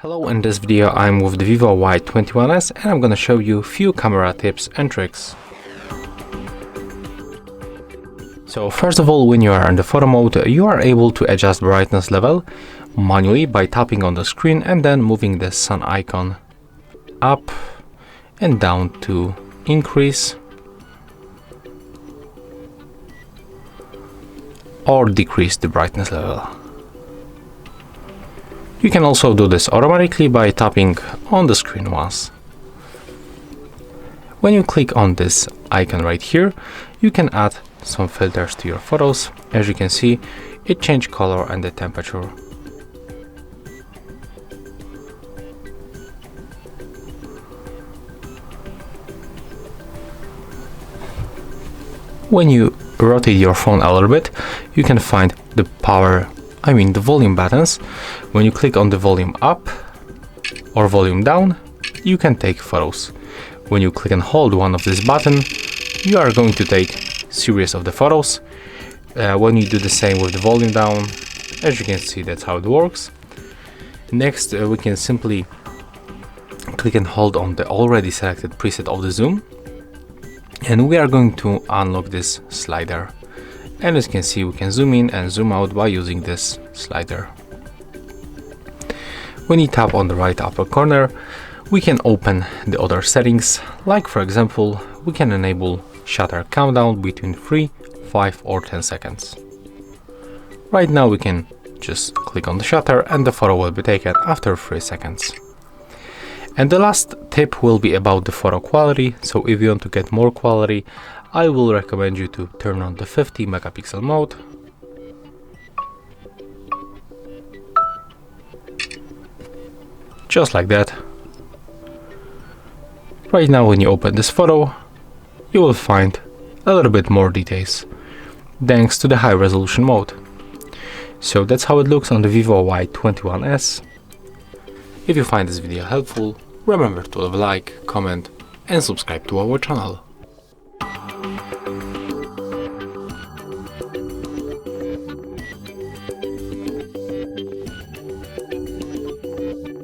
Hello, in this video I'm with the Vivo Y21S and I'm gonna show you a few camera tips and tricks. So first of all, when you are in the photo mode, you are able to adjust brightness level manually by tapping on the screen and then moving the sun icon up and down to increase or decrease the brightness level. You can also do this automatically by tapping on the screen once. When you click on this icon right here, you can add some filters to your photos. As you can see, it changes color and the temperature. When you rotate your phone a little bit, you can find the the volume buttons. When you click on the volume up or volume down, you can take photos. When you click and hold one of this button, you are going to take series of the photos. When you do the same with the volume down, as you can see, that's how it works. Next, we can simply click and hold on the already selected preset of the zoom, and we are going to unlock this slider. And as you can see, we can zoom in and zoom out by using this slider. When you tap on the right upper corner, we can open the other settings, like for example, we can enable shutter countdown between 3, 5 or 10 seconds. Right now we can just click on the shutter and the photo will be taken after 3 seconds. And the last tip will be about the photo quality. So if you want to get more quality, I will recommend you to turn on the 50 megapixel mode. Just like that. Right now when you open this photo, you will find a little bit more details, thanks to the high resolution mode. So that's how it looks on the Vivo Y21S. If you find this video helpful, remember to leave a like, comment and subscribe to our channel.